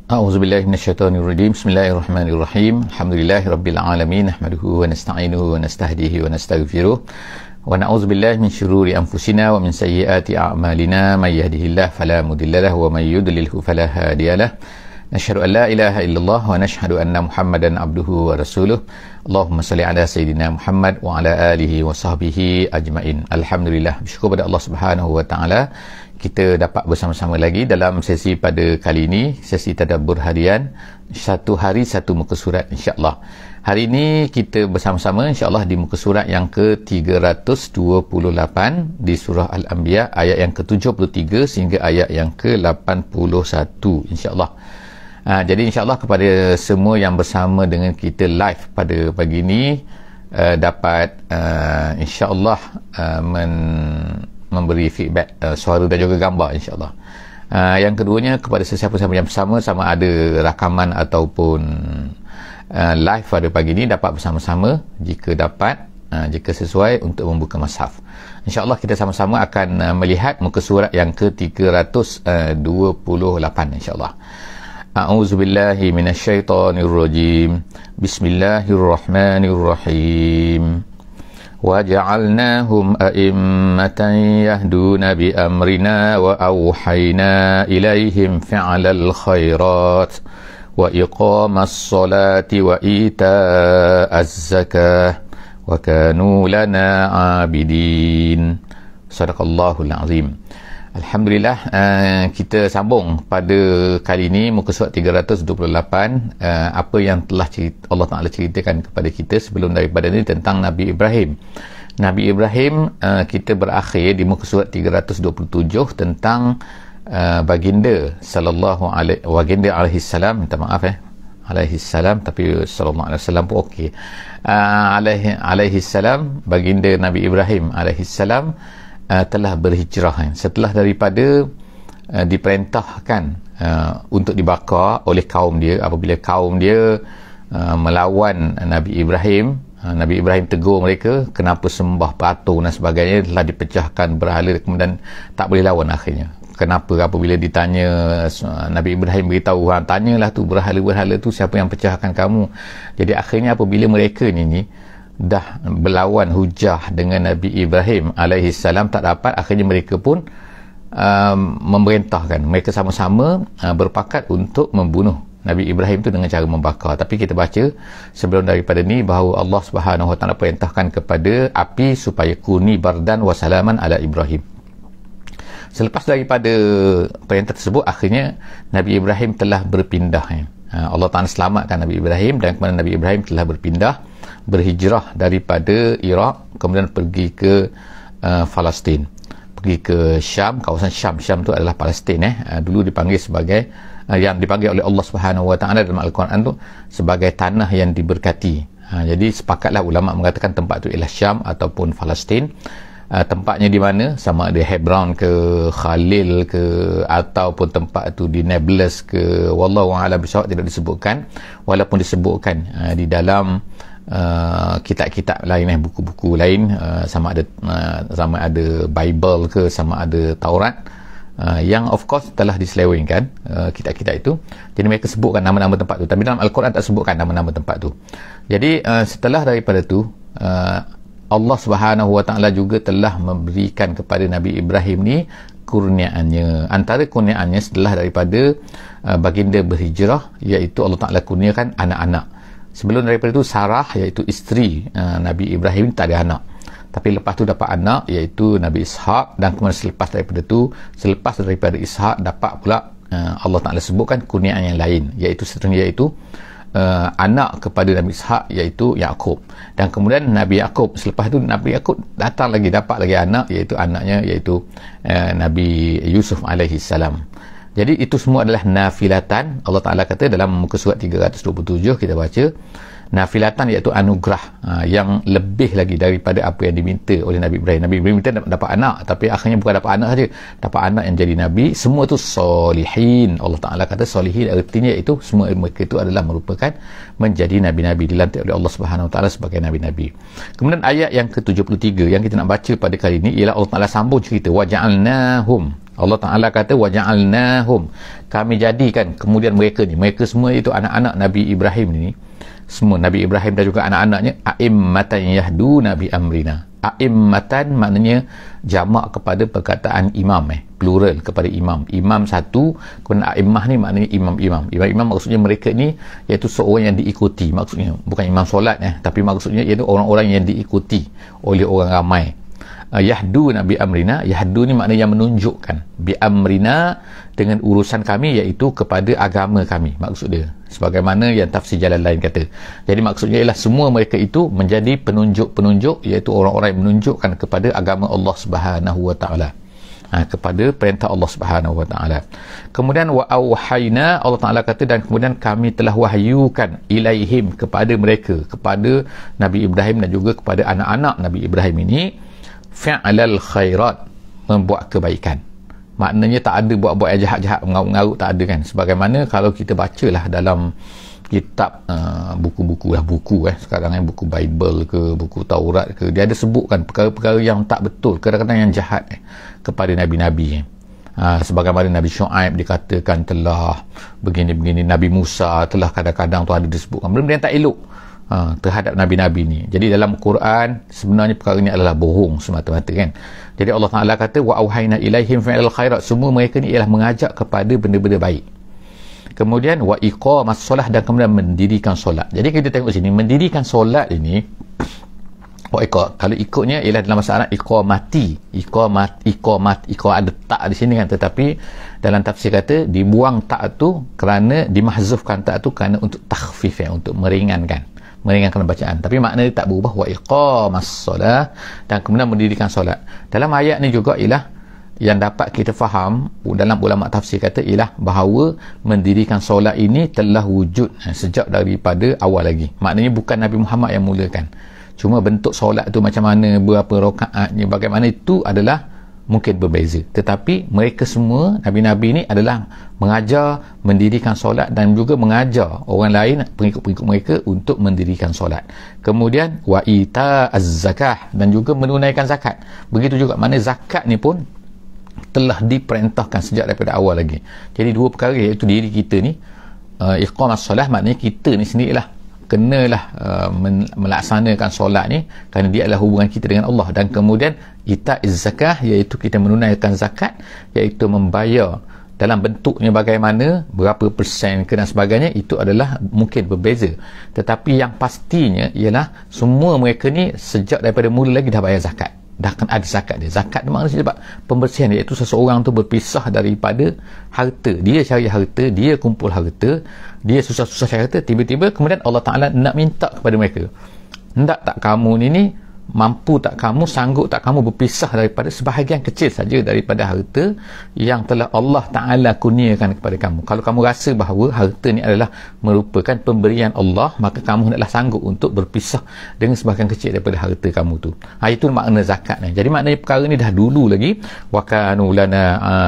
A'udzubillahi minasyaitonirrajim. Bismillahirrahmanirrahim. Alhamdulillahirabbil alamin. Nahmaduhu wa nasta'inuhu wa nastahdihi wa nastaghfiruh. Wa na'udzubillahi min syururi anfusina wa min sayyiati a'malina. May yahdihillahu fala mudilla lahu wa may yudlilhu fala hadiyalah. Nashhadu an la ilaha illallah wa nashhadu anna Muhammadan abduhu wa rasuluh. Allahumma salli ala sayyidina Muhammad wa ala alihi wa sahbihi ajmain. Alhamdulillah, bersyukur pada Allah Subhanahu wa taala kita dapat bersama-sama lagi dalam sesi pada kali ini, sesi tadabbur harian, satu hari satu muka surat insya-Allah. Hari ini kita bersama-sama insya-Allah di muka surat yang ke-328 di surah Al-Anbiya, ayat yang ke-73 sehingga ayat yang ke-81 insya-Allah. Jadi insya-Allah kepada semua yang bersama dengan kita live pada pagi ini dapat insya-Allah memberi feedback suara dan juga gambar insya-Allah. Yang keduanya kepada sesiapa yang bersama, sama ada rakaman ataupun live pada pagi ini, dapat bersama-sama jika dapat, jika sesuai untuk membuka mushaf. Insya-Allah kita sama-sama akan melihat muka surat yang ke-328 insya-Allah. A'udzubillahi minasyaitonirrajim. Bismillahirrahmanirrahim. وَجَعَلْنَاهُمْ أَئِمَّةً يَهْدُونَ بِأَمْرِنَا وَأَوْحَيْنَا إِلَيْهِمْ فِعْلَ الْخَيْرَاتِ وَإِقَامَ الصَّلَاةِ وَإِيتَاءَ الزَّكَاةِ وَكَانُوا لَنَا عَابِدِينَ. Sadaqallahul Azim. Alhamdulillah, kita sambung pada kali ini muka surat 328, apa yang telah Allah Ta'ala ceritakan kepada kita sebelum daripada ini tentang Nabi Ibrahim. Nabi Ibrahim, kita berakhir di muka surat 327 tentang baginda alaihi salam, minta maaf alaihi salam, tapi sallallahu alaihi wasallam pun okey. Alaihi salam, baginda Nabi Ibrahim alaihi salam telah berhijrah setelah daripada diperintahkan untuk dibakar oleh kaum dia. Apabila kaum dia melawan Nabi Ibrahim, Nabi Ibrahim tegur mereka kenapa sembah patung dan sebagainya, telah dipecahkan berhala, kemudian tak boleh lawan akhirnya. Kenapa? Apabila ditanya, Nabi Ibrahim beritahu, tanyalah tu berhala-berhala tu siapa yang pecahkan kamu. Jadi akhirnya apabila mereka ni dah berlawan hujah dengan Nabi Ibrahim alaihi salam tak dapat, akhirnya mereka pun memerintahkan, mereka sama-sama berpakat untuk membunuh Nabi Ibrahim tu dengan cara membakar. Tapi kita baca sebelum daripada ni bahawa Allah Subhanahu wa taala perintahkan kepada api supaya kuni bardan wa salaman ala Ibrahim. Selepas daripada perintah tersebut, akhirnya Nabi Ibrahim telah berpindah. Allah Ta'ala selamatkan Nabi Ibrahim, dan kemudian Nabi Ibrahim telah berpindah, berhijrah daripada Iraq, kemudian pergi ke Palestin, pergi ke Syam, kawasan Syam. Syam tu adalah Palestin. Dulu dipanggil sebagai yang dipanggil oleh Allah Subhanahu wa taala dalam Al-Quran tu sebagai tanah yang diberkati. Jadi sepakatlah ulama mengatakan tempat tu ialah Syam ataupun Palestin. Tempatnya di mana, sama ada Hebron ke, Khalil ke, ataupun tempat tu di Nablus ke, wallahu a'lam bishawab, tidak disebutkan, walaupun disebutkan di dalam kitab-kitab lain, buku-buku lain, sama ada Bible ke, sama ada Taurat, yang of course telah diselewengkan kitab-kitab itu. Jadi mereka sebutkan nama-nama tempat tu, tapi dalam Al-Quran tak sebutkan nama-nama tempat tu. Jadi setelah daripada tu, Allah Subhanahu wa taala juga telah memberikan kepada Nabi Ibrahim ni kurniaannya. Antara kurniaannya setelah daripada baginda berhijrah, iaitu Allah Taala kurniakan anak-anak. Sebelum daripada itu Sarah, iaitu isteri Nabi Ibrahim, tak ada anak. Tapi lepas tu dapat anak, iaitu Nabi Ishaq, dan kemudian selepas daripada Ishaq dapat pula Allah Taala sebutkan kurniaan yang lain, iaitu anak kepada Nabi Ishaq, iaitu Yaqub. Dan kemudian Nabi Yaqub, selepas itu Nabi Yaqub datang lagi, dapat lagi anak, iaitu anaknya iaitu Nabi Yusuf alaihi salam. Jadi itu semua adalah nafilatan. Allah Ta'ala kata dalam muka surat 327 kita baca, nafilatan iaitu anugerah yang lebih lagi daripada apa yang diminta oleh Nabi Ibrahim. Nabi Ibrahim minta dapat anak, tapi akhirnya bukan dapat anak saja, dapat anak yang jadi Nabi. Semua itu solihin. Allah Ta'ala kata solihin, artinya itu semua mereka itu adalah merupakan menjadi Nabi-Nabi, dilantik oleh Allah Subhanahu Wa Ta'ala sebagai Nabi-Nabi. Kemudian ayat yang ke-73 yang kita nak baca pada kali ini ialah Allah Ta'ala sambung cerita, waja'alnahum, Allah Ta'ala kata waja'alnahum, kami jadikan kemudian mereka semua itu anak-anak Nabi Ibrahim ni, semua Nabi Ibrahim dan juga anak-anaknya, a'immatan yahduna bi amrina. A'immatan maknanya jamak kepada perkataan imam, plural kepada imam. Imam satu, kemudian a'immah ni maknanya imam-imam. Imam-imam maksudnya mereka ni iaitu seorang yang diikuti, maksudnya bukan imam solat tapi maksudnya iaitu orang-orang yang diikuti oleh orang ramai. Yahduna bi amrina, yahdu ni maknanya yang menunjukkan, bi amrina dengan urusan kami, iaitu kepada agama kami, maksud dia, sebagaimana yang tafsir jalan lain kata. Jadi maksudnya ialah semua mereka itu menjadi penunjuk-penunjuk, iaitu orang-orang yang menunjukkan kepada agama Allah Subhanahu wa taala, kepada perintah Allah Subhanahu wa taala. Kemudian wa auhayna, Allah Taala kata, dan kemudian kami telah wahyukan ilaihim, kepada mereka, kepada Nabi Ibrahim dan juga kepada anak-anak Nabi Ibrahim ini, fi'lal khairat, membuat kebaikan. Maknanya tak ada buat-buat yang jahat-jahat, mengarut-ngarut, tak ada kan. Sebagaimana kalau kita bacalah dalam kitab buku-buku sekarang buku Bible ke, buku Taurat ke, dia ada sebutkan perkara-perkara yang tak betul, kadang-kadang yang jahat kepada Nabi-Nabi. Sebagaimana Nabi Syuaib dikatakan telah begini-begini, Nabi Musa telah kadang-kadang tu ada disebutkan benda yang tak elok terhadap Nabi-Nabi ni. Jadi dalam Quran sebenarnya perkara ni adalah bohong semata-mata kan. Jadi Allah Ta'ala kata wa auhayna ilaihim fi'lal khairat, semua mereka ni ialah mengajak kepada benda-benda baik. Kemudian wa iqamas solah, dan kemudian mendirikan solat. Jadi kita tengok sini, mendirikan solat ini, kalau ikutnya ialah dalam bahasa Arab iqamat, ada tak di sini kan, tetapi dalam tafsir kata dibuang tak tu kerana, dimahzufkan tak tu kerana untuk takhfif, untuk meringankan bacaan, tapi makna dia tak berubah. Wa iqamas solah, dan kemudian mendirikan solat. Dalam ayat ni juga ialah yang dapat kita faham dalam ulama tafsir kata ialah bahawa mendirikan solat ini telah wujud sejak daripada awal lagi. Maknanya bukan Nabi Muhammad yang mulakan, cuma bentuk solat tu macam mana, berapa rakaatnya, bagaimana, itu adalah mungkin berbeza, tetapi mereka semua Nabi-Nabi ni adalah mengajar mendirikan solat dan juga mengajar orang lain, pengikut-pengikut mereka, untuk mendirikan solat. Kemudian wa ita'az zakah, dan juga menunaikan zakat. Begitu juga, mana zakat ni pun telah diperintahkan sejak daripada awal lagi. Jadi dua perkara, iaitu diri kita ni, iqamas solat, maknanya kita ni sendirilah kenalah melaksanakan solat ni kerana dia adalah hubungan kita dengan Allah. Dan kemudian ita'iz zakah, iaitu kita menunaikan zakat, iaitu membayar dalam bentuknya bagaimana, berapa persen ke dan sebagainya, itu adalah mungkin berbeza, tetapi yang pastinya ialah semua mereka ni sejak daripada mula lagi dah bayar zakat, dah kan ada zakat dia. Zakat tu maknanya sebab pembersihan, iaitu seseorang tu berpisah daripada harta, dia cari harta, dia kumpul harta, dia susah-susah cari harta, tiba-tiba kemudian Allah Ta'ala nak minta kepada mereka, hendak tak kamu ni mampu tak kamu, sanggup tak kamu berpisah daripada sebahagian kecil saja daripada harta yang telah Allah Ta'ala kurniakan kepada kamu. Kalau kamu rasa bahawa harta ni adalah merupakan pemberian Allah, maka kamu hendaklah sanggup untuk berpisah dengan sebahagian kecil daripada harta kamu tu. Itu makna zakat ni. Jadi maknanya perkara ni dah dulu lagi, wa kanu lana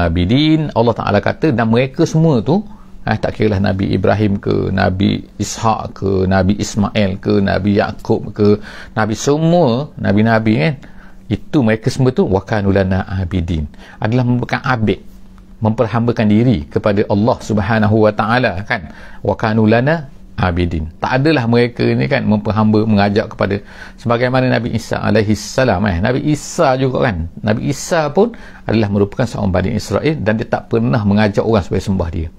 abidin. Allah Ta'ala kata, dan mereka semua tu, tak kira lah Nabi Ibrahim ke, Nabi Ishak ke, Nabi Ismail ke, Nabi Yaqub ke, Nabi semua, Nabi-Nabi kan, itu mereka semua tu wakanu lana abidin, adalah merupakan abid, memperhambakan diri kepada Allah Subhanahu wa taala kan, wakanu lana abidin. Tak adalah mereka ni kan memperhamba, mengajak kepada, sebagaimana Nabi Isa alaihi salam Nabi Isa juga kan, Nabi Isa pun adalah merupakan seorang Bani Israel, dan dia tak pernah mengajak orang supaya sembah dia.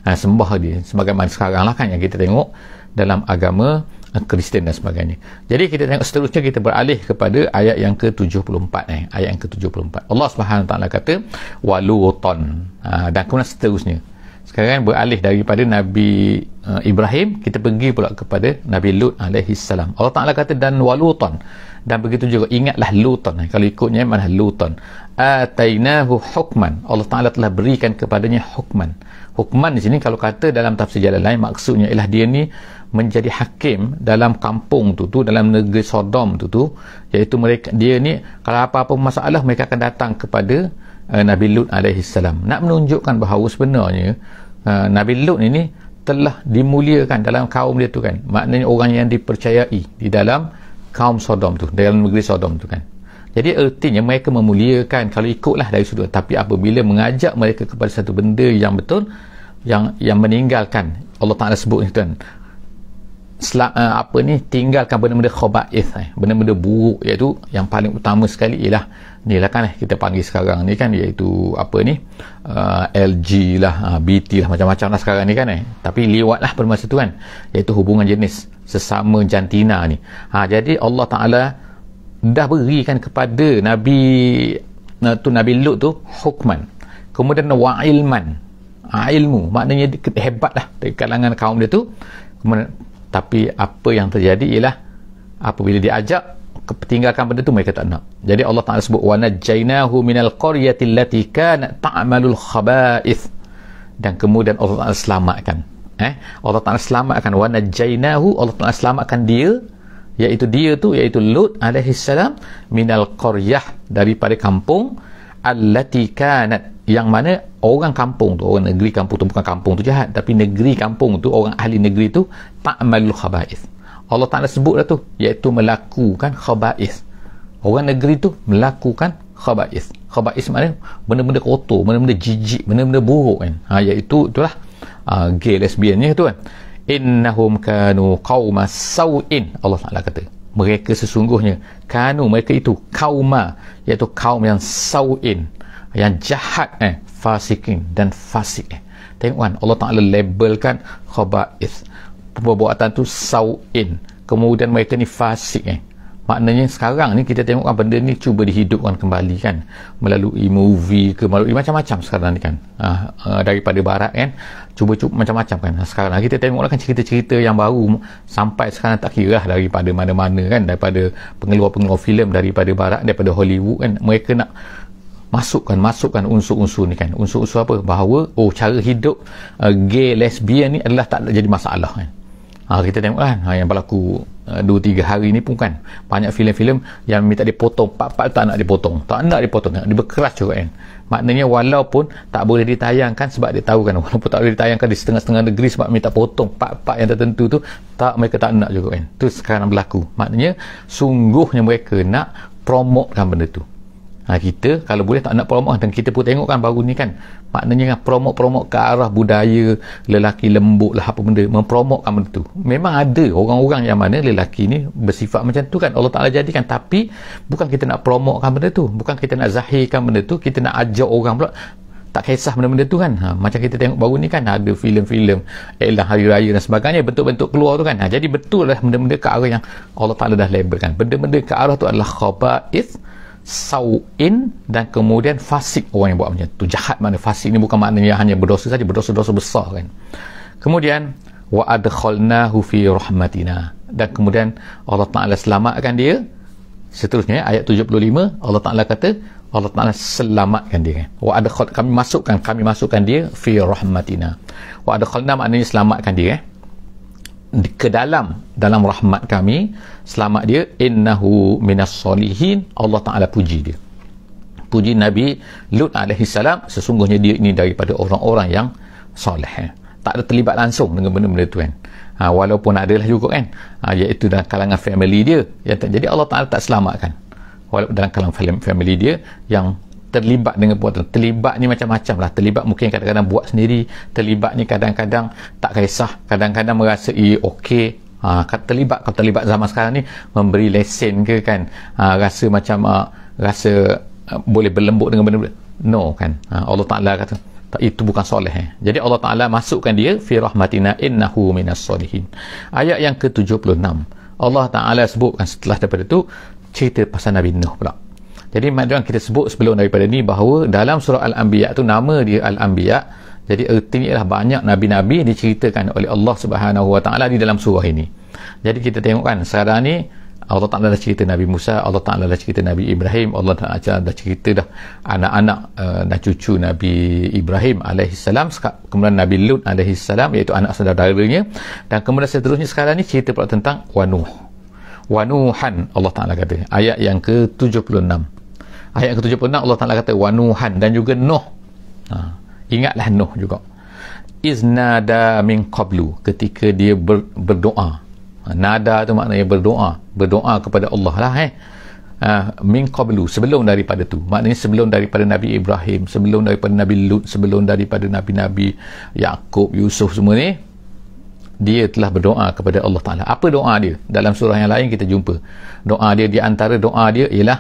Sembah dia sebagaimana sekarang lah kan yang kita tengok dalam agama Kristian dan sebagainya. Jadi kita tengok seterusnya, kita beralih kepada ayat yang ke-74 ayat yang ke-74. Allah Subhanahu Wa Taala kata walutan, dan kemudian seterusnya. Sekarang beralih daripada Nabi Ibrahim, kita pergi pula kepada Nabi Lut alaihi salam. Allah Taala kata dan walutan, dan begitu juga ingatlah Lutan. Kalau ikutnya mana Lutan, atainahu hukman, Allah Taala telah berikan kepadanya hukman. Hukman di sini kalau kata dalam tafsir jalan lain, maksudnya ialah dia ni menjadi hakim dalam kampung tu, dalam negeri Sodom tu, iaitu mereka, dia ni kalau apa-apa masalah mereka akan datang kepada Nabi Lut alaihi salam, nak menunjukkan bahawa sebenarnya Nabi Lut ini telah dimuliakan dalam kaum dia tu kan, maknanya orang yang dipercayai di dalam kaum Sodom tu, dalam negeri Sodom tu kan. Jadi ertinya mereka memuliakan kalau ikutlah dari sudut, tapi apabila mengajak mereka kepada satu benda yang betul, yang meninggalkan, Allah Ta'ala sebut ni tuan, tinggalkan benda-benda khaba'ith, benda-benda buruk, iaitu yang paling utama sekali ialah ni lah kan kita panggil sekarang ni kan, iaitu LG lah, BT lah, macam-macam lah sekarang ni kan, tapi liwatlah pada masa tu kan, iaitu hubungan jenis sesama jantina ni. Jadi Allah Ta'ala dah berikan kepada Nabi Lut tu hukman, kemudian wa ilman, ilmu, maknanya hebatlah dari kalangan kaum dia tu. Kemudian, tapi apa yang terjadi ialah apabila diajak tinggalkan benda tu, mereka tak nak. Jadi Allah Ta'ala sebut wa najjaynahu minal qaryati allati kanat ta'malul khaba'ith, dan kemudian Allah Ta'ala selamatkan, Allah Ta'ala selamatkan, wa najjaynahu, Allah Ta'ala selamatkan dia, iaitu Lut alaihi salam, minal qaryah, daripada kampung, allati kanat, yang mana orang kampung tu, orang negeri kampung tu, bukan kampung tu jahat, tapi negeri kampung tu, orang ahli negeri tu, ta'malul khaba'ith. Allah Ta'ala sebut dah tu, iaitu melakukan khaba'ith. Orang negeri tu melakukan khaba'ith. Khaba'ith maknanya benda-benda kotor, benda-benda jijik, benda-benda buruk kan. Iaitu itulah gay, lesbiannya tu kan. Innahum kanu qauma saw'in, Allah Ta'ala kata mereka sesungguhnya mereka itu kauma, iaitu kaum yang saw'in, yang jahat, fasikin dan fasik. Tengok kan, Allah Ta'ala labelkan khaba'ith, perbuatan tu saw'in, kemudian mereka ni fasik. Maknanya sekarang ni kita tengok kan, benda ni cuba dihidupkan kembali kan, melalui movie ke, melalui macam-macam sekarang ni kan, daripada barat kan, cuba macam-macam kan. Sekarang kita tengoklah kan cerita-cerita yang baru sampai sekarang, tak kira lah daripada mana-mana kan, daripada pengeluar-pengeluar filem daripada barat, daripada Hollywood kan, mereka nak masukkan unsur-unsur ni kan. Unsur-unsur apa? Bahawa cara hidup gay, lesbian ni adalah tak jadi masalah kan. Kita tengok kan, yang berlaku 2-3 hari ni pun kan, banyak filem-filem yang minta dipotong, part-part tak nak dipotong, dia berkeras juga kan. Maknanya walaupun tak boleh ditayangkan, sebab dia tahu kan, walaupun tak boleh ditayangkan di setengah-setengah negeri sebab minta potong part-part yang tertentu tu, mereka tak nak juga kan. Tu sekarang berlaku. Maknanya sungguhnya mereka nak promotekan benda tu. Kita kalau boleh tak nak promote, dan kita pun tengok kan baru ni kan, maknanya kan promote ke arah budaya lelaki lembut lah, apa benda, mempromotkan benda tu. Memang ada orang-orang yang mana lelaki ni bersifat macam tu kan, Allah Ta'ala jadikan, tapi bukan kita nak promotekan benda tu, bukan kita nak zahirkan benda tu, kita nak ajak orang pula tak kisah benda-benda tu kan. Macam kita tengok baru ni kan, ada filem-filem Elang Hari Raya dan sebagainya, bentuk-bentuk keluar tu kan. Jadi betul lah benda-benda ke arah yang Allah Ta'ala dah labelkan, benda-benda ke arah tu adalah khaba'ith, saw'in, dan kemudian fasik, orang yang buat macam tu jahat. Mana fasik ni bukan maknanya hanya berdosa saja, berdosa-dosa besar kan. Kemudian wa adkhalnahu fi rahmatina, dan kemudian Allah Ta'ala selamatkan dia. Seterusnya ayat 75, Allah Ta'ala kata Allah Ta'ala selamatkan dia. Wa adkhal, kami masukkan dia fi rahmatina. Wa adkhalna maknanya selamatkan dia ke dalam rahmat kami, selamat dia. Innahu minas solihin, Allah Ta'ala puji dia, puji Nabi Lut alaihi salam, sesungguhnya dia ini daripada orang-orang yang soleh. Tak ada terlibat langsung dengan benda-benda tu kan, walaupun adalah juga kan, iaitu dalam kalangan family dia yang jadi Allah Ta'ala tak selamatkan, walaupun dalam kalangan family dia yang terlibat dengan buatan. Terlibat ni macam-macam lah. Terlibat mungkin kadang-kadang buat sendiri, terlibat ni kadang-kadang tak kisah, kadang-kadang merasa okey. Terlibat zaman sekarang ni memberi lesen ke kan, rasa macam boleh berlembut dengan benda-benda, no kan. Allah Ta'ala kata itu bukan soleh. Jadi Allah Ta'ala masukkan dia fi rahmatina innahu minas solihin. Ayat yang ke-76 Allah Ta'ala sebutkan setelah daripada tu cerita pasal Nabi Nuh pula. Jadi macam kita sebut sebelum daripada ni, bahawa dalam surah Al-Anbiya tu nama dia Al-Anbiya. Jadi ertinya ialah banyak Nabi-Nabi diceritakan oleh Allah Subhanahu Wa Ta'ala di dalam surah ini. Jadi kita tengok kan, sekarang ni Allah Ta'ala dah cerita Nabi Musa, Allah Ta'ala dah cerita Nabi Ibrahim, Allah Ta'ala dah cerita dah anak-anak dan cucu Nabi Ibrahim alaihissalam, kemudian Nabi Lut alaihissalam, iaitu anak saudaranya, dan kemudian seterusnya sekarang ni cerita pula tentang wa Nuhan. Allah Ta'ala kata ayat yang ke-76, ayat ke-76 Allah Ta'ala kata wa Nuhan, dan juga Nuh. Ingatlah Nuh juga, iznada min qablu, ketika dia berdoa. Nada tu maknanya berdoa kepada Allah lah min qablu, sebelum daripada tu, maknanya sebelum daripada Nabi Ibrahim, sebelum daripada Nabi Lut, sebelum daripada Nabi-Nabi Yaqub, Yusuf, semua ni dia telah berdoa kepada Allah Ta'ala. Apa doa dia? Dalam surah yang lain kita jumpa doa dia, di antara doa dia ialah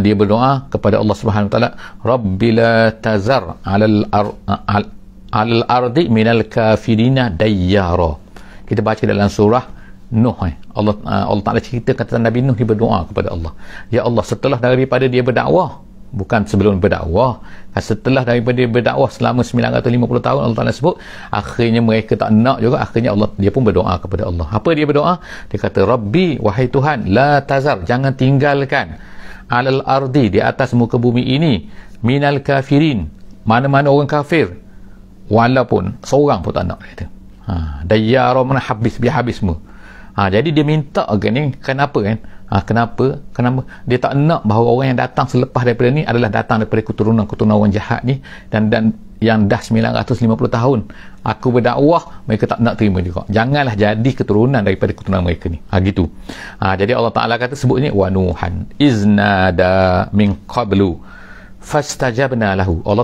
dia berdoa kepada Allah Subhanahu Wa Ta'ala, Rabbi la tazar alal ardi minal kafirina dayyara. Kita baca dalam surah Nuh. Allah Ta'ala ceritakan tentang Nabi Nuh, dia berdoa kepada Allah, ya Allah, setelah daripada dia berdakwah, bukan sebelum berdakwah, setelah daripada dia berdakwah selama 950 tahun, Allah Ta'ala sebut akhirnya mereka tak nak juga, akhirnya dia pun berdoa kepada Allah. Apa dia berdoa? Dia kata, Rabbi, wahai Tuhan, la tazar, jangan tinggalkan alal ardi, di atas muka bumi ini, minal kafirin, mana-mana orang kafir, walaupun seorang pun tak nak, kata. Dayyara, mana habis, biar habis semua. Jadi dia minta ni, kenapa kan? Kenapa dia tak nak bahawa orang yang datang selepas daripada ni adalah datang daripada keturunan orang jahat ni, dan yang dah 950 tahun aku berdakwah, mereka tak nak terima juga. Janganlah jadi keturunan daripada keturunan mereka ni. Gitu. Jadi Allah Ta'ala kata, sebut ni, wa nuhan iznada min qablu fastajabna lahu. Allah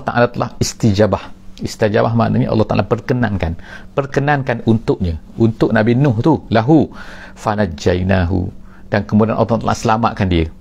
Ta'ala telah istijabah. Istajabah maknanya Allah Ta'ala perkenankan untuknya, untuk Nabi Nuh tu, lahu fanajjainahu, dan kemudian Allah Ta'ala selamatkan dia,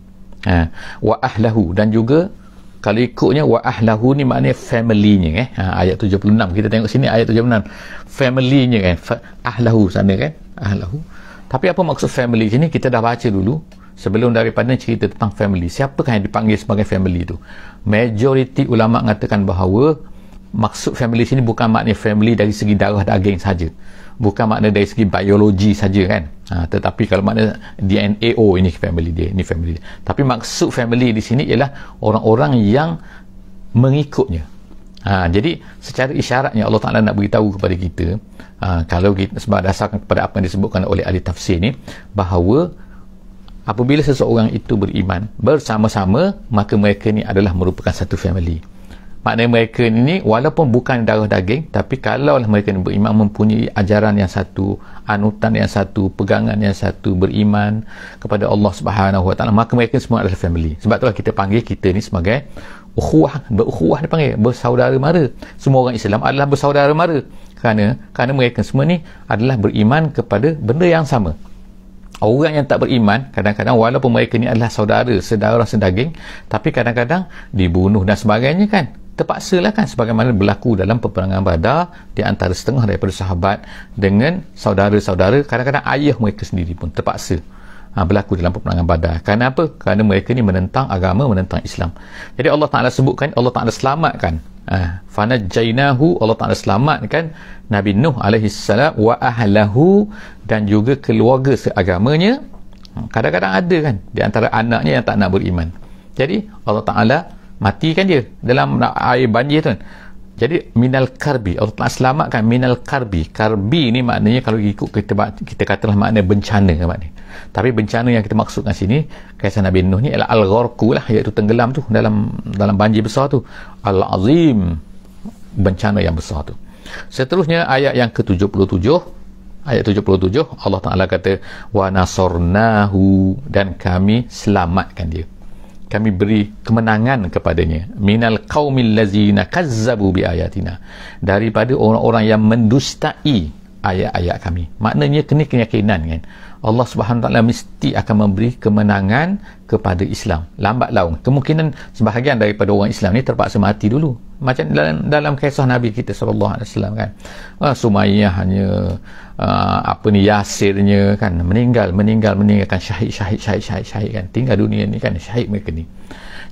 wa ahlahu, dan juga kalau ikutnya wa ahlahu ni maknanya family-nya, ayat 76 kita tengok sini, ayat 76 family-nya kan, ahlahu sana kan, ahlahu. Tapi apa maksud family sini? Kita dah baca dulu sebelum daripada cerita tentang family. Siapakah yang dipanggil sebagai family tu? Majoriti ulama mengatakan bahawa maksud family sini bukan maknanya family dari segi darah daging saja, bukan makna dari segi biologi saja kan, tetapi kalau makna DNA, ini family dia, ini family dia. Tapi maksud family di sini ialah orang-orang yang mengikutnya. Jadi secara isyaratnya Allah Ta'ala nak beritahu kepada kita, kalau kita sebab dasarkan kepada apa yang disebutkan oleh ahli tafsir ni, bahawa apabila seseorang itu beriman bersama-sama, maka mereka ni adalah merupakan satu family. Maknanya mereka ni walaupun bukan darah daging, tapi kalau mereka ni beriman, mempunyai ajaran yang satu, anutan yang satu, pegangan yang satu, beriman kepada Allah Subhanahu Wa Ta'ala, maka mereka semua adalah family. Sebab itulah kita panggil kita ni sebagai berukhuwah, dipanggil bersaudara mara. Semua orang Islam adalah bersaudara mara, kerana mereka semua ni adalah beriman kepada benda yang sama. Orang yang tak beriman, kadang-kadang walaupun mereka ni adalah saudara sedarah sedaging, tapi kadang-kadang dibunuh dan sebagainya kan, terpaksa lah kan, sebagaimana berlaku dalam peperangan Badar di antara setengah daripada sahabat dengan saudara-saudara, kadang-kadang ayah mereka sendiri pun terpaksa berlaku dalam peperangan Badar. Kerana apa? Kerana mereka ni menentang agama, menentang Islam. Jadi Allah Ta'ala sebutkan, Allah Ta'ala selamatkan, fanajjainahu, Allah Ta'ala selamatkan Nabi Nuh alaihissalam, wa ahlahu, dan juga keluarga seagamanya. Kadang-kadang ada kan di antara anaknya yang tak nak beriman, jadi Allah Ta'ala matikan dia dalam air banjir tu kan. Jadi minal karbi, Allah Ta'ala selamatkan minal karbi. Karbi ni maknanya, kalau ikut kita katalah makna bencana maknanya. Tapi bencana yang kita maksudkan sini, kisah Nabi Nuh ni ialah al-gharqu lah, iaitu tenggelam tu dalam banjir besar tu, al-azim, bencana yang besar tu. Seterusnya ayat yang ke-77, ayat 77, Allah Ta'ala kata, wa nasarnahu, dan kami selamatkan dia, kami beri kemenangan kepadanya, minal qaumil lazina kazzabu bi ayatina, daripada orang-orang yang mendustai ayat-ayat kami. Maknanya kena keyakinan kan, Allah Subhanahu Taala mesti akan memberi kemenangan kepada Islam. Lambat laun kemungkinan sebahagian daripada orang Islam ni terpaksa mati dulu, macam dalam kisah Nabi kita sallallahu alaihi wasallam kan, Sumayyahnya, Yasirnya kan, meninggalkan syahid kan, tinggal dunia ni kan, syahid mereka ni.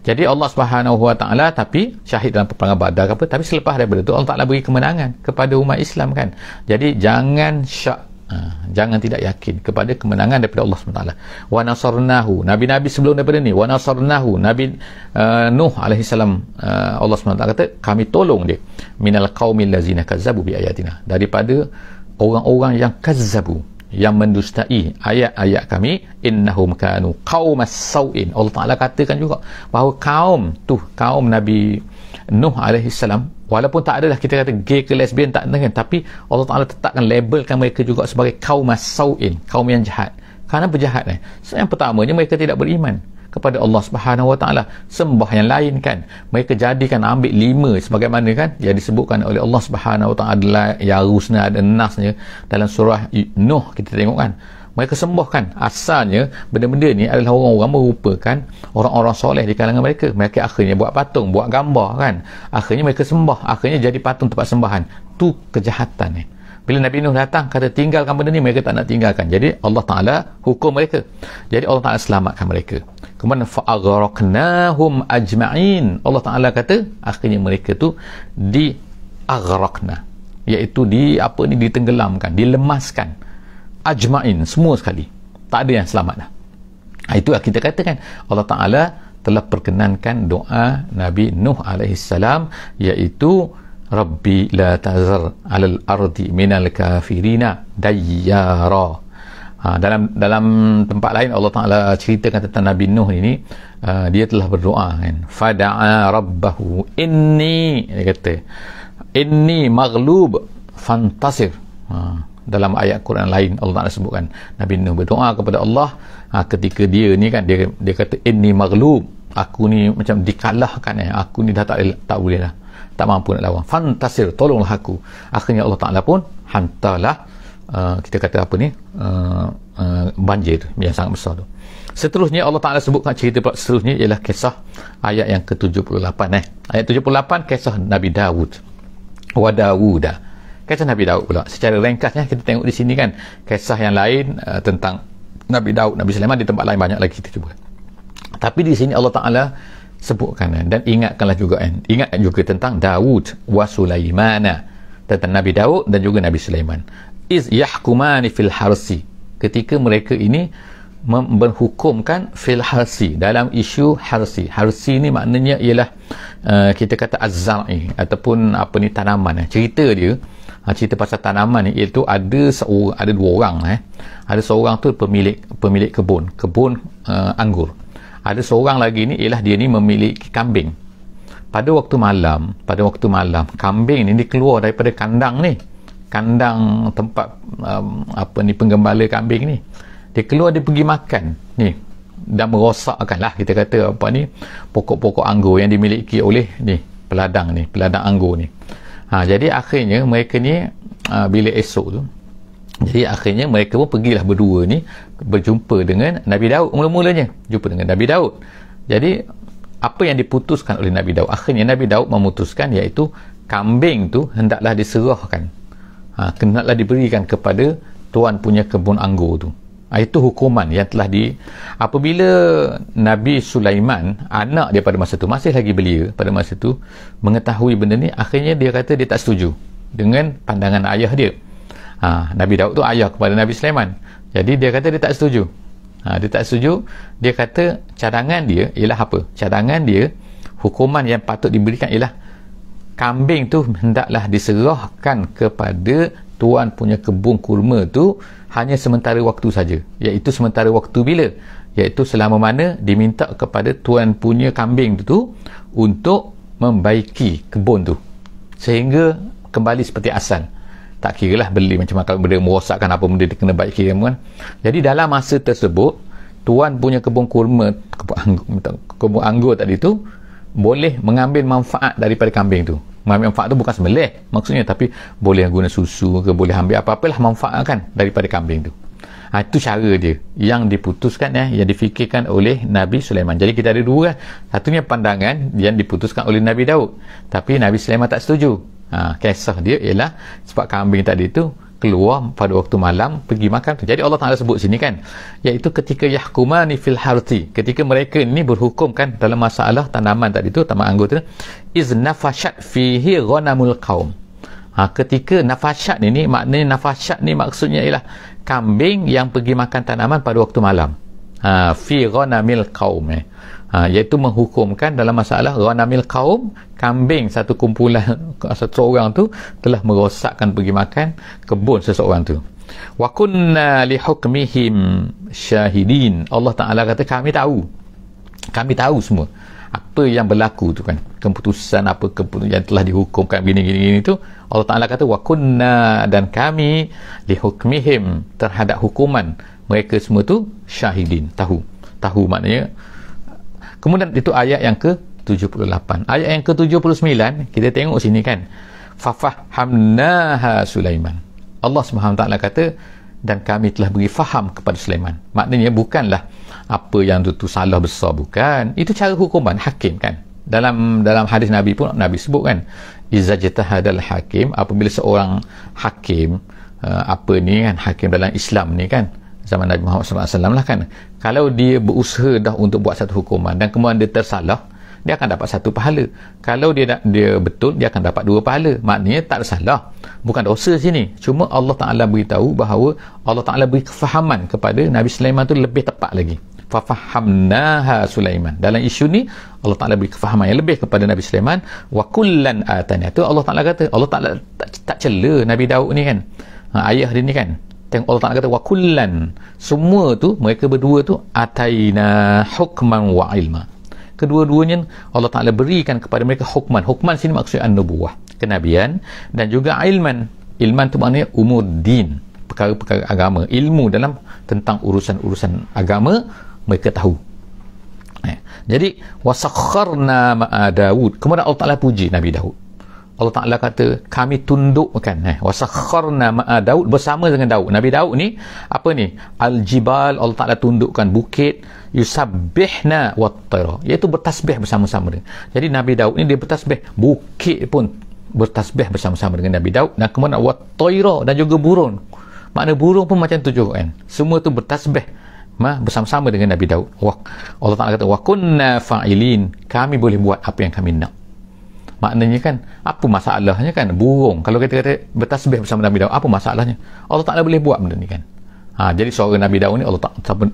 Jadi Allah Subhanahu Wa Taala, tapi syahid dalam peperangan Badar apa, tapi selepas daripada itu Allah Taala beri kemenangan kepada umat Islam kan. Jadi jangan jangan tidak yakin kepada kemenangan daripada Allah SWT. Wa nasarnahu, nabi-nabi sebelum daripada ni, wa nasarnahu, Nabi Nuh alaihissalam, Allah SWT kata kami tolong dia, minal qaumil lazina kazzabu bi ayatina, daripada orang-orang yang kazzabu, yang mendustai ayat-ayat kami, innahum kanu qaumas sau'in. Allah Ta'ala katakan juga bahawa kaum Nabi Nuh alaihissalam, walaupun tak adalah kita kata gay ke lesbian, tak ada kan, tapi Allah Ta'ala tetapkan labelkan mereka juga sebagai kaum as-sau'in, kaum yang jahat. Kerana berjahat So, yang pertamanya mereka tidak beriman kepada Allah Subhanahu Wa Taala, sembah yang lain kan. Mereka jadikan ambil 5 sebagaimana kan yang disebutkan oleh Allah Subhanahu Wa Taala, Yarusnya ada Nasnya dalam surah Nuh, kita tengok kan. Mereka sembahkan, asalnya benda-benda ni adalah orang-orang merupakan orang-orang soleh di kalangan mereka. Mereka akhirnya buat patung, buat gambar kan, akhirnya mereka sembah, akhirnya jadi patung tempat sembahan. Tu kejahatan ni. Bila Nabi Nuh datang kata tinggalkan benda ni, mereka tak nak tinggalkan. Jadi Allah Ta'ala hukum mereka. Jadi Allah Ta'ala selamatkan mereka. Kemudian fa'aghraqnahum ajma'in. Allah Ta'ala kata akhirnya mereka tu di-aghraqna, iaitu ditenggelamkan, dilemaskan. Ajma'in, semua sekali. Tak ada yang selamat dah. Itulah kita katakan Allah Ta'ala telah perkenankan doa Nabi Nuh alaihissalam, iaitu Rabbi la tazar alal ardi minal kafirina dayyara. Dalam tempat lain Allah Ta'ala ceritakan tentang Nabi Nuh ini, dia telah berdoa kan, fada'a rabbahu inni, dia kata inni maghlub fantasir. Dalam ayat Quran lain Allah Ta'ala sebutkan Nabi Nuh berdoa kepada Allah ketika dia ni kan, dia kata inni maghlub, aku ni macam dikalahkan, aku ni dah tak boleh lah, tak mampu nak lawan, fantasir, tolonglah aku. Akhirnya Allah Ta'ala pun hantarlah kita kata apa ni, banjir yang sangat besar tu. Seterusnya Allah Ta'ala sebutkan cerita seterusnya ialah kisah ayat yang ke-78 ayat 78, kisah Nabi Dawud wa Dawuda, kisah Nabi Daud pula. Secara ringkasnya kita tengok di sini kan, kisah yang lain tentang Nabi Daud, Nabi Sulaiman, di tempat lain banyak lagi kita cuba. Tapi di sini Allah Ta'ala sebutkan dan ingatkanlah juga ingat juga tentang Daud wa Sulaimana, tentang Nabi Daud dan juga Nabi Sulaiman. Iz yahkumani fil harsi, ketika mereka ini berhukumkan fil harsi, dalam isu harsi. Harsi ni maknanya ialah kita kata az-zar'i ataupun apa ni, tanaman. Cerita dia, cerita pasal tanaman ni, iaitu ada dua orang ada seorang tu pemilik kebun anggur. Ada seorang lagi ni ialah dia ni memiliki kambing. Pada waktu malam kambing ni dia keluar daripada kandang tempat penggembala kambing ni. Dia keluar, dia pergi makan ni dan merosakkan lah kita kata pokok-pokok anggur yang dimiliki oleh peladang anggur ni. Jadi akhirnya mereka ni bila esok tu, jadi akhirnya mereka pun pergilah berdua ni berjumpa dengan Nabi Daud. Mula-mulanya jumpa dengan Nabi Daud. Jadi apa yang diputuskan oleh Nabi Daud, akhirnya Nabi Daud memutuskan, iaitu kambing tu hendaklah diserahkan, hendaklah diberikan kepada tuan punya kebun anggur tu. Itu hukuman yang telah apabila Nabi Sulaiman, anak dia pada masa tu, masih lagi belia pada masa tu, mengetahui benda ni, akhirnya dia kata dia tak setuju dengan pandangan ayah dia. Nabi Daud tu ayah kepada Nabi Sulaiman. Jadi dia kata dia tak setuju. Dia kata cadangan dia ialah apa? Cadangan dia, hukuman yang patut diberikan ialah kambing tu hendaklah diserahkan kepada tuan punya kebun kurma tu hanya sementara waktu saja. Iaitu sementara waktu bila? Iaitu selama mana diminta kepada tuan punya kambing tu untuk membaiki kebun tu sehingga kembali seperti asal. Tak kira lah beli macam kalau benda merosakkan apa benda, dia kena baiki kan. Jadi dalam masa tersebut, tuan punya kebun kurma, kebun anggur tadi tu boleh mengambil manfaat daripada kambing tu. Mengambil manfaat tu bukan sembelih maksudnya, tapi boleh guna susu ke, boleh ambil apa-apalah manfaat kan daripada kambing tu. Itu cara dia yang diputuskan, yang difikirkan oleh Nabi Sulaiman. Jadi kita ada dua, satunya pandangan yang diputuskan oleh Nabi Daud, tapi Nabi Sulaiman tak setuju. Kisah dia ialah sebab kambing tadi tu keluar pada waktu malam pergi makan tu. Jadi Allah Ta'ala sebut sini kan, iaitu ketika yahkumani fil harti, ketika mereka ni berhukum kan dalam masalah tanaman tadi tu, tanaman anggur tu, iz nafashat fihi ghanamul qaum. Ketika nafashat ni maknanya, nafashat ni maksudnya ialah kambing yang pergi makan tanaman pada waktu malam. Fi ghanamil qaum, iaitu menghukumkan dalam masalah ghanamil qaum, kambing satu kumpulan, satu orang tu telah merosakkan pergi makan kebun seseorang tu. Wa kunna li hukmihim syahidin. Allah Ta'ala kata kami tahu semua apa yang berlaku tu kan, keputusan yang telah dihukumkan gini tu. Allah Ta'ala kata wa kunna, dan kami li hukmihim, terhadap hukuman mereka semua tu syahidin, tahu maknanya. Kemudian itu ayat yang ke-78. Ayat yang ke-79 kita tengok sini kan, fafahamnaha Sulaiman. Allah Subhanahu taala kata, dan kami telah beri faham kepada Sulaiman. Maknanya bukanlah apa yang tu salah besar, bukan. Itu cara hukuman hakim kan. Dalam hadis Nabi pun Nabi sebut kan, iza jatahadal hakim, apabila seorang hakim hakim dalam Islam ni kan, zaman Nabi Muhammad SAW lah kan, kalau dia berusaha dah untuk buat satu hukuman dan kemudian dia tersalah, dia akan dapat satu pahala. Kalau dia betul, dia akan dapat 2 pahala. Maknanya tak ada salah, bukan dosa sini. Cuma Allah Ta'ala beritahu bahawa Allah Ta'ala beri kefahaman kepada Nabi Sulaiman tu lebih tepat lagi. Fafahamnaha Sulaiman. Dalam isu ni Allah Ta'ala beri kefahaman yang lebih kepada Nabi Sulaiman. Wa kullan atana. Tu Allah Ta'ala kata, Allah Ta'ala tak cela Nabi Daud ni kan, ayah dia ni kan. Tengok Allah Ta'ala kata wa kullan, semua tu mereka berdua tu ataina hukman wa ilma. Kedua-duanya Allah Ta'ala berikan kepada mereka hukman. Hukman sini maksudnya an-nubuwah, kenabian, dan juga ilman. Ilman tu maknanya umur din, perkara-perkara agama, ilmu dalam tentang urusan-urusan agama mereka tahu. Jadi wasakharna ma'a Daud, kemudian Allah Ta'ala puji Nabi Daud. Allah Ta'ala kata kami tundukkan, wasakharna ma'a Daud, bersama dengan Daud. Nabi Daud ni apa ni, al-jibal, Allah Ta'ala tundukkan bukit, yusabbihna wat-tayra, iaitu bertasbih bersama-sama. Jadi Nabi Daud ni dia bertasbih, bukit pun bertasbih bersama-sama dengan Nabi Daud, dan kemudian wat-tayra, dan juga burung. Makna burung pun macam tu juga kan, semua tu bertasbih bersama-sama dengan Nabi Daud. Allah Ta'ala kata wa kunna fa'ilin, kami boleh buat apa yang kami nak. Maknanya kan, apa masalahnya kan burung kalau kita kata bertasbih bersama Nabi Daud, apa masalahnya? Allah Ta'ala boleh buat benda ni kan. Jadi suara Nabi Daud ni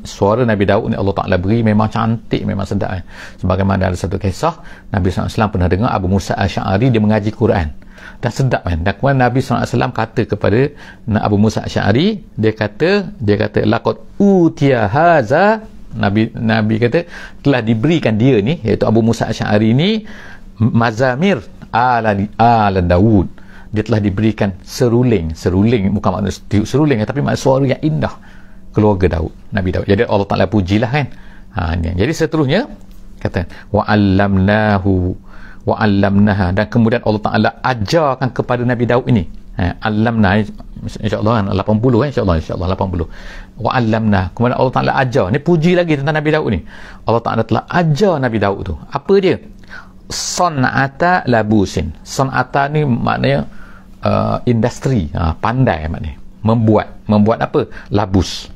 suara Nabi Daud ni Allah Ta'ala beri memang cantik, memang sedap kan. Sebagaimana ada satu kisah, Nabi SAW pernah dengar Abu Musa Asy'ari dia mengaji Quran dan sedap kan. Dan kemudian Nabi SAW kata kepada Abu Musa Asy'ari, dia kata laqad utiya haza, Nabi kata telah diberikan dia ni, iaitu Abu Musa Asy'ari ni, mazamir ala Daud, dia telah diberikan seruling bukan makna seruling tapi makna suara yang indah, keluarga Daud, Nabi Daud. Jadi Allah Ta'ala pujilah kan. Jadi seterusnya kata wa'allamnaha, dan kemudian Allah Ta'ala ajarkan kepada Nabi Daud ini. Allamna, insyaAllah kan 80 kan, insyaAllah 80. Wa'allamna, kemudian Allah Ta'ala ajar, ni puji lagi tentang Nabi Daud ni. Allah Ta'ala telah ajar Nabi Daud tu, apa dia? Son'ata labusin. Son'ata ni maknanya industri, pandai maknanya, membuat apa? Labus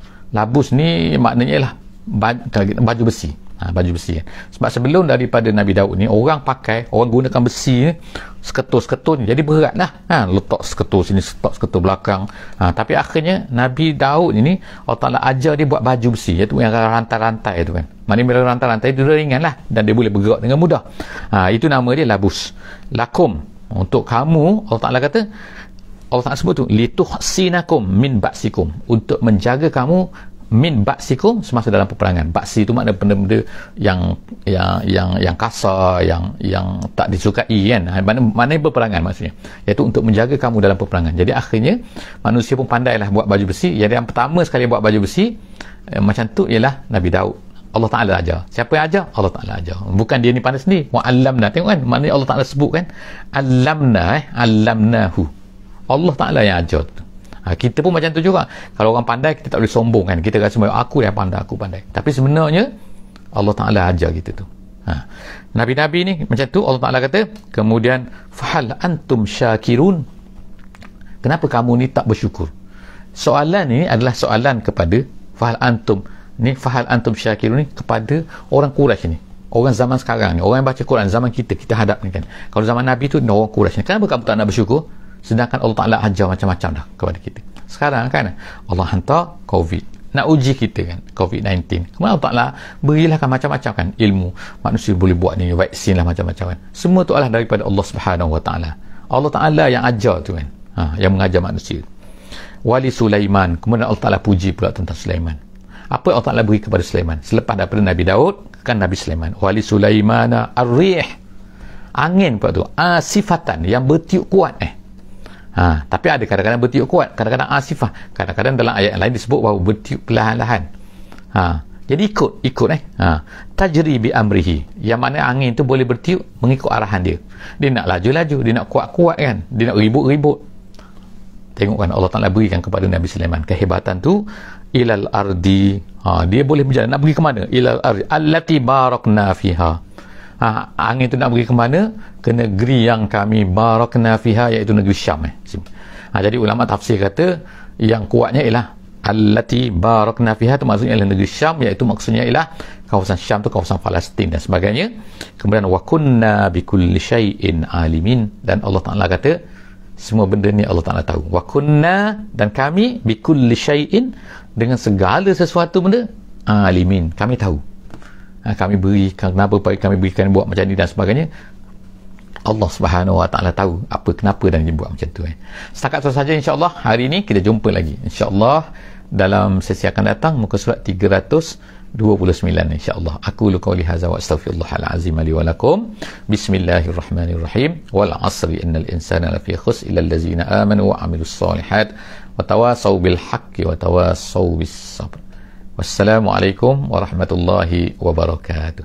ni maknanya lah baju besi, baju besi kan. Sebab sebelum daripada Nabi Daud ni, orang gunakan besi ni, seketul jadi berat lah, letak seketul sini, letak seketul belakang. Tapi akhirnya Nabi Daud ini Allah Ta'ala ajar dia buat baju besi, iaitu yang rantai-rantai tu kan. Maknanya bila rantai-rantai dia ringan lah, dan dia boleh bergerak dengan mudah. Itu nama dia labus. Lakum, untuk kamu, Allah Ta'ala kata, Allah Ta'ala sebut tu lituhsinakum min ba'sikum, untuk menjaga kamu min ba'sikum, semasa dalam peperangan. Ba'si itu makna benda-benda yang kasar, yang tak disukai kan. Maknanya peperangan maksudnya, iaitu untuk menjaga kamu dalam peperangan. Jadi akhirnya manusia pun pandailah buat baju besi. Jadi yang pertama sekali buat baju besi macam tu ialah Nabi Daud. Allah Ta'ala ajar. Siapa yang ajar? Allah Ta'ala ajar. Bukan dia ni pandai sendiri. Wa'allamna. Tengok kan, maknanya Allah Ta'ala sebut kan, allamnahu, Allah Ta'ala yang ajar. Kita pun macam tu juga. Kalau orang pandai, kita tak boleh sombong kan. Kita rasa aku yang pandai, aku pandai. Tapi sebenarnya Allah Ta'ala ajar kita tu. Nabi-Nabi ni macam tu. Allah Ta'ala kata, kemudian fahal antum syakirun, kenapa kamu ni tak bersyukur? Soalan ni adalah soalan kepada fahal antum syakirun ni, kepada orang Quraisy ni, orang zaman sekarang ni, orang yang baca Quran zaman kita hadap ni kan. Kalau zaman Nabi tu orang Quraisy ni, kenapa kamu tak nak bersyukur? Sedangkan Allah Ta'ala ajar macam-macam dah kepada kita. Sekarang kan Allah hantar COVID nak uji kita kan, COVID-19. Kemudian Allah Ta'ala berilah kan macam-macam kan ilmu, manusia boleh buat ni, vaksin lah macam-macam kan. Semua tu adalah daripada Allah Subhanahu Wa Ta'ala. Allah Ta'ala yang ajar tu kan, yang mengajar manusia. Wali Sulaiman, kemudian Allah Ta'ala puji pula tentang Sulaiman. Apa Allah Ta'ala beri kepada Sulaiman selepas daripada Nabi Daud kan Nabi Sulaiman? Wali Sulaimana ar-rih, angin pula tu, sifatan yang bertiup kuat Tapi ada kadang-kadang bertiup kuat, kadang-kadang asifah, kadang-kadang dalam ayat lain disebut bahawa bertiup perlahan-lahan. Jadi ikut tajri bi amrihi, yang mana angin tu boleh bertiup mengikut arahan dia. Dia nak laju-laju, dia nak kuat-kuat kan, dia nak ribut-ribut. Tengok kan Allah Ta'ala berikan kepada Nabi Sulaiman kehebatan tu. Ilal ardi, dia boleh berjalan, nak pergi ke mana? Ilal ardi allati barakna fiha. Angin tu nak pergi ke mana? Ke negeri yang kami barakna fiha, iaitu negeri Syam. Jadi ulama tafsir kata yang kuatnya ialah allati barakna fiha, tu maksudnya ialah negeri Syam, iaitu maksudnya ialah kawasan Syam tu kawasan Palestin dan sebagainya. Kemudian wa kunna bikulli syai'in alimin, dan Allah Ta'ala kata semua benda ni Allah Ta'ala tahu. Wa kunna, dan kami, bikulli syai'in, dengan segala sesuatu benda, alimin, kami tahu. Kami berikan, kenapa kami berikan buat macam ni dan sebagainya, Allah Subhanahu Wa Ta'ala tahu apa kenapa dan dia buat macam tu. Setakat itu saja insya-Allah. Hari ini kita jumpa lagi insya-Allah dalam sesi akan datang, muka surat 329 insya-Allah. Aku lu qauli hadza wa astaghfirullahal azim li wa lakum. Bismillahirrahmanirrahim. Wal 'asri innal insana lafi khusr illa allazina amanu wa 'amilus solihat wa tawasaw bil haqqi wa tawasaw bis sabr. Wassalamualaikum warahmatullahi wabarakatuh.